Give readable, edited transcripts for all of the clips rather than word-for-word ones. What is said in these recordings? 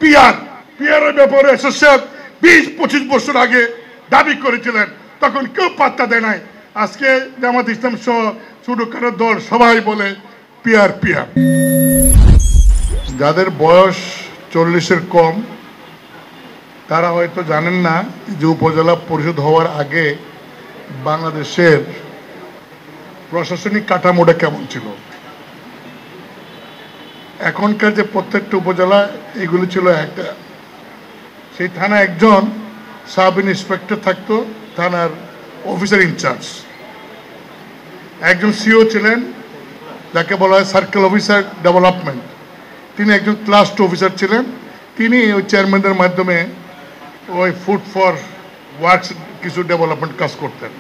পিয়ারের ব্যাপারে এসএসএফ 20-25 বছর আগে দাবি করেছিলেন, তখন কেউ পাত্তা দেয় নাই। আজকে জামাত ইসলাম সহ ছোটখাটো দল সবাই বলে পিয়ার। যাদের বয়স 40-এর কম তারা হয়তো জানেন না যে উপজেলা পরিষদ হওয়ার আগে বাংলাদেশের প্রশাসনিক কাঠামোটা কেমন ছিল। এখনকার যে প্রত্যেকটা উপজেলা এগুলি ছিল একটা, সেই থানা একজন সাব ইন্সপেক্টর থাকতো, থানার অফিসার ইনচার্জ, একজন সিও ছিলেন যাকে বলা হয় সার্কেল অফিসার ডেভেলপমেন্ট, তিনি একজন ক্লাস 2 অফিসার ছিলেন, তিনি ওই চেয়ারম্যানদের মাধ্যমে ওই ফুড ফর ওয়ার্কস কিছু ডেভেলপমেন্ট কাজ করতেন।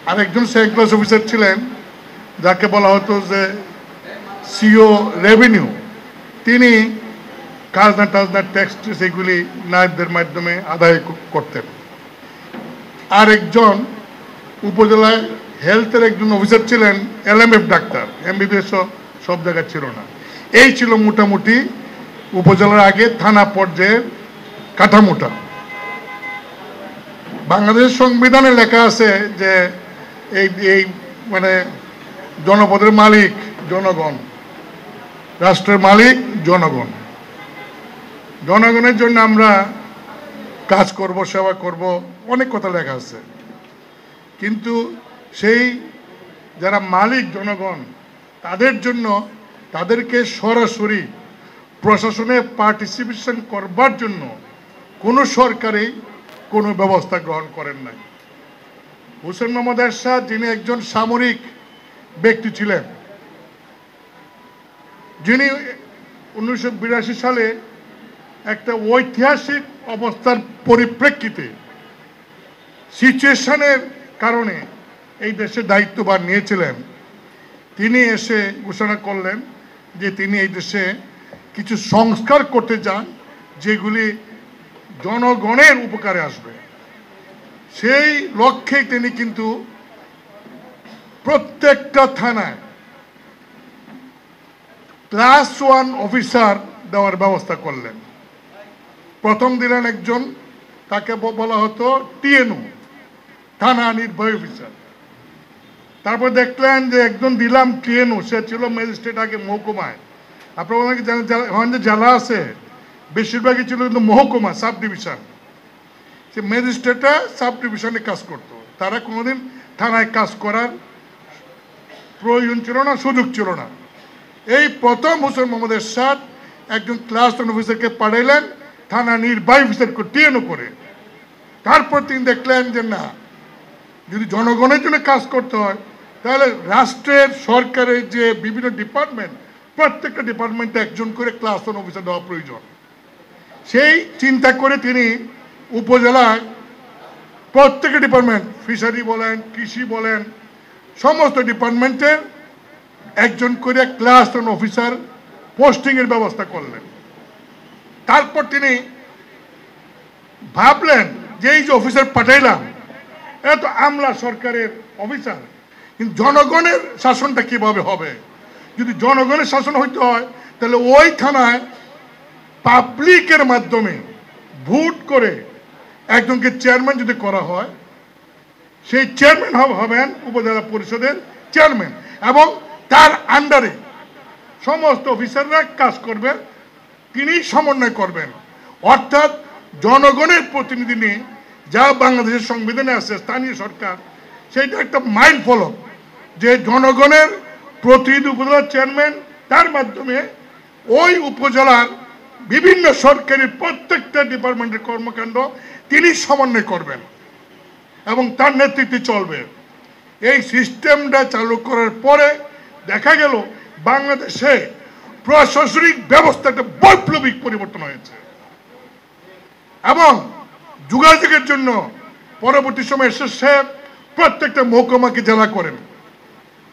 আর একজন সেকেন্ড ক্লাস অফিসার ছিলেন যাকে বলা হতো যে সিও রেভিনিউ, তিনি খাজনা টাজনা ট্যাক্স এগুলি নায়বদের মাধ্যমে আদায় করতেন। আর একজন উপজেলায় হেলথের একজন অফিসার ছিলেন, LMF ডাক্তার, MBBS সব জায়গায় ছিল না। এই ছিল মোটামুটি উপজেলার আগে থানা পর্যায়ের কাঠামোটা। বাংলাদেশ সংবিধানে লেখা আছে যে এই মানে জনপদের মালিক জনগণ, রাষ্ট্রের মালিক জনগণ, জনগণের জন্য আমরা কাজ করব, সেবা করব, অনেক কথা লেখা আছে। কিন্তু সেই যারা মালিক জনগণ, তাদের জন্য তাদেরকে সরাসরি প্রশাসনে পার্টিসিপেশন করবার জন্য কোনো সরকারই কোনো ব্যবস্থা গ্রহণ করেন নাই। হোসেন মোহাম্মদ এরশাদ, যিনি একজন সামরিক ব্যক্তি ছিলেন, যিনি 1982 সালে একটা ঐতিহাসিক অবস্থার পরিপ্রেক্ষিতে সিচুয়েশনের কারণে এই দেশে দায়িত্বভার নিয়েছিলেন, তিনি এসে ঘোষণা করলেন যে তিনি এই দেশে কিছু সংস্কার করতে চান যেগুলি জনগণের উপকারে আসবে। সেই লক্ষ্যে তিনি কিন্তু প্রত্যেকটা থানায় ক্লাস 1 অফিসার দেওয়ার ব্যবস্থা করলেন। প্রথম দিলেন একজন, তাকে বলা হতো TNO, থানা নির্বাহী অফিসার। তারপর দেখলেন যে একজন দিলাম TNO, সে ছিল ম্যাজিস্ট্রেট আগে মহকুমায়। আপনারা অনেকে জানেন যে জেলা আছে, বেশিরভাগই ছিল কিন্তু মহকুমা, সাব ডিভিশন। সে ম্যাজিস্ট্রেটরা সাব ডিভিশনে কাজ করতো, তারা কোনোদিন থানায় কাজ করার প্রয়োজন ছিল না, সুযোগ ছিল না। এই প্রথম হোসেন মোহাম্মদ এরশাদ একজন ক্লাস 1 অফিসারকে পাঠাইলেন থানা নির্বাহী অফিসারকে TNO করে। তারপর তিনি দেখলেন যে না, যদি জনগণের জন্য কাজ করতে হয় তাহলে রাষ্ট্রের সরকারের যে বিভিন্ন ডিপার্টমেন্ট, প্রত্যেকটা ডিপার্টমেন্টে একজন করে ক্লাস 1 অফিসার দেওয়া প্রয়োজন। সেই চিন্তা করে তিনি উপজেলায় প্রত্যেকটা ডিপার্টমেন্ট, ফিশারি বলেন, কৃষি বলেন, সমস্ত ডিপার্টমেন্টের একজন করে ক্লাস 1 অফিসার পোস্টিংয়ের ব্যবস্থা করলেন। তারপর তিনি ভাবলেন যে এই যে অফিসার পাঠাইলাম, এরা তো আমলা সরকারের অফিসার, কিন্তু জনগণের শাসনটা কিভাবে হবে? যদি জনগণের শাসন হইতে হয় তাহলে ওই থানায় পাবলিকের মাধ্যমে ভোট করে একজনকে চেয়ারম্যান যদি করা হয়, সেই চেয়ারম্যান হবেন উপজেলা পরিষদের চেয়ারম্যান, এবং তার আন্ডারে সমস্ত অফিসাররা কাজ করবেন, তিনি সমন্বয় করবেন। অর্থাৎ জনগণের প্রতিনিধি নিয়ে যা বাংলাদেশের সংবিধানে আছে স্থানীয় সরকার, সেইটা একটা মাইল ফলক যে জনগণের প্রতিনিধি উপজেলার চেয়ারম্যান, তার মাধ্যমে ওই উপজেলার বিভিন্ন সরকারি প্রত্যেকটা ডিপার্টমেন্টের কর্মকাণ্ড তিনি সমন্বয় করবেন এবং তার নেতৃত্বে চলবে। এই সিস্টেমটা চালু করার পরে দেখা গেল বাংলাদেশে প্রশাসনিক ব্যবস্থা একটা বৈপ্লবিক পরিবর্তন হয়েছে, এবং যোগাযোগের জন্য পরবর্তী সময় এসএসএফ প্রত্যেকটা মহকুমাকে জেলা করেন।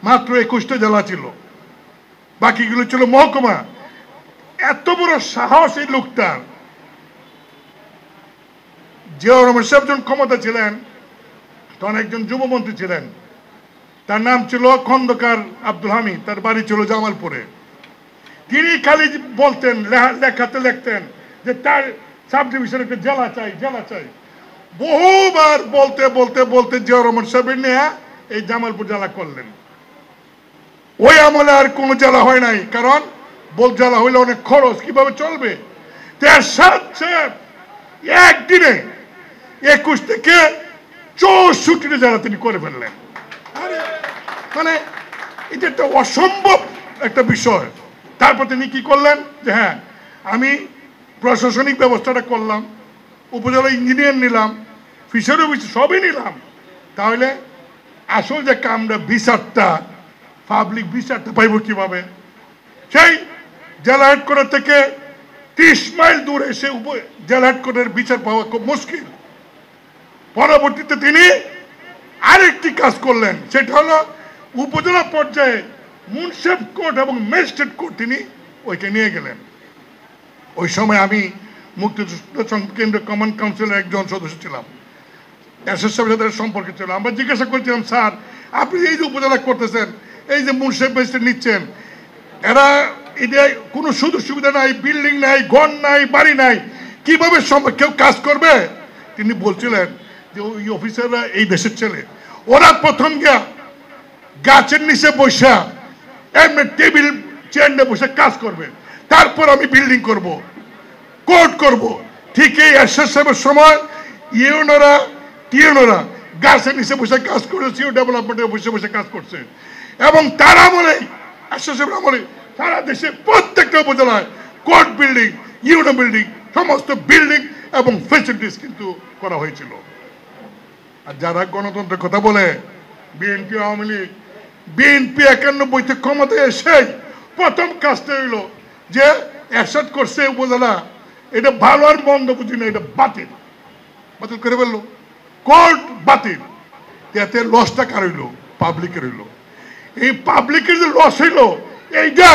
মাত্র 21টা জেলা ছিল, বাকিগুলো ছিল মহকুমা। এত বড় সাহস এই লোকটার। জিয়াউর রহমান সাহেব যখন ক্ষমতা ছিলেন তখন একজন যুবমন্ত্রী ছিলেন, তার নাম ছিল খন্দকার আব্দুল হামিদ, তার বাড়ি ছিল জামালপুরে। তিনি খালি বলতেন, লেখাতে লিখতেন যে তার সাব ডিভিশন একটা জেলা চাই, জেলা চাই। বহুবার বলতে বলতে বলতে জিয়া রহমান সাহেব নিয়ে এই জামালপুর জেলা করলেন। ওই আমলে আর কোনো জেলা হয় নাই, কারণ বল জেলা হইলে অনেক খরচ, কিভাবে চলবে। একদিনে 21 থেকে 64 জেলা তিনি করে ফেললেন। মানে এটা একটা অসম্ভব একটা বিষয়। তারপর তিনি কি করলেন যে হ্যাঁ আমি প্রশাসনিক ব্যবস্থাটা করলাম, উপজেলা ইঞ্জিনিয়ার নিলাম, ফিশারি অফিস সবই নিলাম, তাহলে আসল যে কামটা বিচারটা, পাবলিক বিচারটা পাইব কিভাবে। সেই জেলা হেডকোয়ার্টার থেকে 30 মাইল দূরে এসে জেলা হেডকোয়ার্টারের বিচার পাওয়া খুব মুশকিল। পরবর্তীতে তিনি আরেকটি কাজ করলেন, সেটা হলো উপজেলা পর্যায়ে মুন্সিফ কোর্ট এবং ম্যাজিস্ট্রেট কোর্ট তিনি ওইকে নিয়ে গেলেন। ওই সময় আমি মুক্তিযুদ্ধ কেন্দ্র কমান্ড কাউন্সিলের একজন সদস্য ছিলাম, এসএস সাহেবের সম্পর্কে ছিল। আমরা জিজ্ঞাসা করেছিলাম, স্যার আপনি এই যে উপজেলা করতেছেন, এই যে মুন্সিফ ম্যাজিস্ট্রেট নিচ্ছেন, এরা এটা কোনো সুযোগ সুবিধা নাই, বিল্ডিং নাই, ঘর নাই, বাড়ি নাই, কিভাবে কেউ কাজ করবে? তিনি বলছিলেন যে ওই অফিসাররা এই দেশের ছেলে, ওরা প্রথম গিয়া গাছের নিচে বসে এমনি টেবিল চেয়ার নিয়ে বসে কাজ করবে, তারপর আমি বিল্ডিং করব, কোর্ট করব। ঠিক এই এরশাদ সাহেবের সময় ইউনোরা টিউনোরা গাছের নিচে বসে কাজ করেছে, ডেভেলপমেন্টে বসে বসে কাজ করছে। এবং তার আমলেই এরশাদ সাহেবের আমলে সারা দেশে প্রত্যেকটা উপজেলায় কোর্ট বিল্ডিং, ইউনো বিল্ডিং, সমস্ত বিল্ডিং এবং ফেসিলিটিস কিন্তু করা হয়েছিল। আর যারা গণতন্ত্রের কথা বলে বিএনপি, আওয়ামী লীগ, বিএনপি 91-তে ক্ষমতায় এসে প্রথম কাজটা হইল যে এরশাদ করছে উপজেলা, এটা ভালো আর মন্দ বুঝি না, এটা বাতিল, বাতিল করে ফেললো, কোর্ট বাতিল। এতে লসটা কার হইল? পাবলিকের হইল। এই পাবলিকের যে লস হইল, এইটা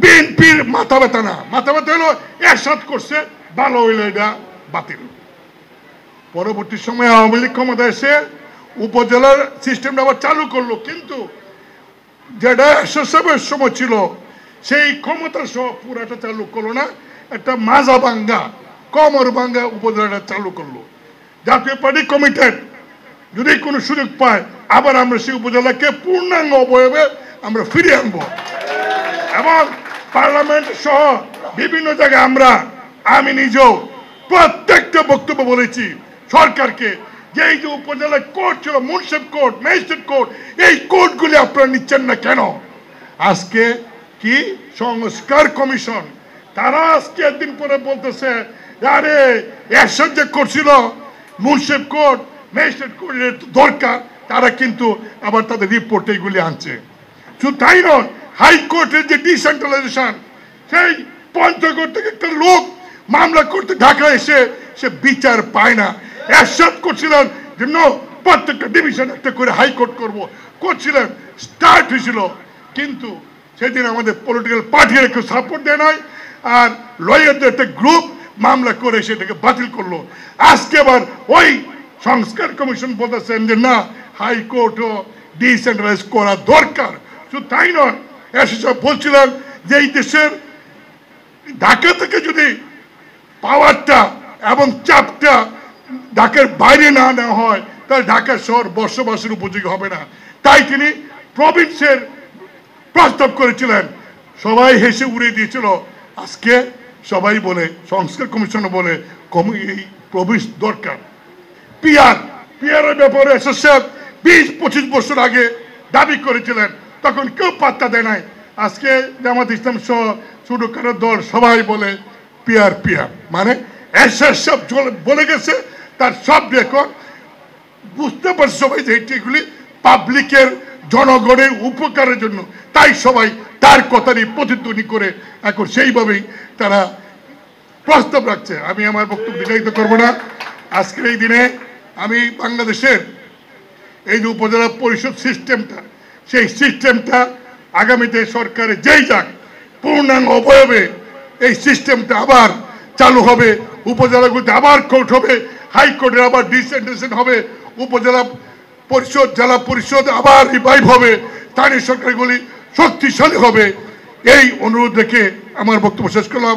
বিএনপির মাথা ব্যথা না, মাথা ব্যথা হইলো এরশাদ করছে, ভালো হইলো, এটা বাতিল। পরবর্তী সময়ে আওয়ামী লীগ ক্ষমতা এসে উপজেলার সিস্টেমটা আবার চালু করলো, কিন্তু যেটা এরশাদ সাহেবের সময় ছিল সেই ক্ষমতা সহ পুরাটা চালু করলো না, একটা মাজা ভাঙ্গা, কমর ভাঙ্গা উপজেলাটা চালু করলো। জাতীয় পার্টি কমিটেড যদি কোনো সুযোগ পায় আবার আমরা সেই উপজেলাকে পূর্ণাঙ্গ অবয়বে আমরা ফিরিয়ে আনবো। এবং পার্লামেন্ট সহ বিভিন্ন জায়গায় আমি নিজেও প্রত্যেকটা বক্তব্য বলেছি সরকারকে, যে এই যে উপজেলায় কোর্ট ছিল, মুন্সিফ কোর্ট, ম্যাজিস্ট্রেট কোর্ট, এই কোর্টগুলি আপনারা নিচ্ছেন না কেন? আজকে কি সংস্কার কমিশন তারা আজকে একদিন পরে বলতেছে আরে এরশাদ যে করছিল মুন্সিফ কোর্ট, ম্যাজিস্ট্রেট কোর্টের দরকার, তারা কিন্তু আবার তাদের রিপোর্ট এইগুলি আনছে। শুধু তাই নয়, হাইকোর্টের যে ডিসেন্ট্রালাইজেশন, সেই পঞ্চগড় থেকে একটা লোক মামলা করতে ঢাকা এসে সে বিচার পায় না। এরশাদ করছিলেন যে প্রত্যেকটা ডিভিশন একটা করে হাইকোর্ট করছিলেন, স্টার্ট হয়েছিল, কিন্তু সেদিন আমাদের পলিটিক্যাল পার্টির কেউ সাপোর্ট দেয় নাই, আর লয়ারদের একটা গ্রুপ মামলা করে সেটাকে বাতিল করলো। আজকে আবার ওই সংস্কার কমিশন বলতেছেন যে না, হাইকোর্টও ডিসেন্ট্রালাইজ করা দরকার। শুধু তাই নয়, এরশাদ বলছিলেন যে এই দেশের ঢাকা থেকে যদি পাওয়ারটা এবং চাপটা ঢাকার বাইরে না নেওয়া হয় তাহলে ঢাকা শহর বসবাসের উপযোগী হবে না। তাই তিনি প্রভিন্সের প্রস্তাব করেছিলেন, সবাই হেসে উড়িয়ে দিয়েছিল। আজকে সবাই বলে, সংস্কার কমিশন বলে এই প্রভিন্স দরকার। পিয়ারের ব্যাপারে এরশাদ 20-25 বছর আগে দাবি করেছিলেন, তখন কেউ পাত্তা দেয় নাই। আজকে জামাত ইসলাম সহ ছোটখাটো দল সবাই বলে পিয়ার, মানে এরশাদ বলে গেছে, তার সব রেকর্ড বুঝতে পারছে সবাই যে এগুলি পাবলিকের, জনগণের উপকারের জন্য, তাই সবাই তার কথারই প্রতিধ্বনি করে এখন সেইভাবেই তারা প্রস্তাব রাখছে। আমি আমার বক্তব্য দীর্ঘায়িত করব না। আজকের এই দিনে আমি বাংলাদেশের এই যে উপজেলা পরিষদ সিস্টেমটা, সেই সিস্টেমটা আগামীতে সরকারে যেই যাক পূর্ণাঙ্গ অবয়বে এই সিস্টেমটা আবার চালু হবে, উপজেলাগুলিতে আবার কোর্ট হবে, হাইকোর্টের আবার ডিসেন্ট্রালাইজেশন হবে, উপজেলা পরিষদ, জেলা পরিষদ আবার রিভাইভ হবে, স্থানীয় সরকারগুলি শক্তিশালী হবে। এই অনুরোধ রেখে আমার বক্তব্য শেষ করলাম।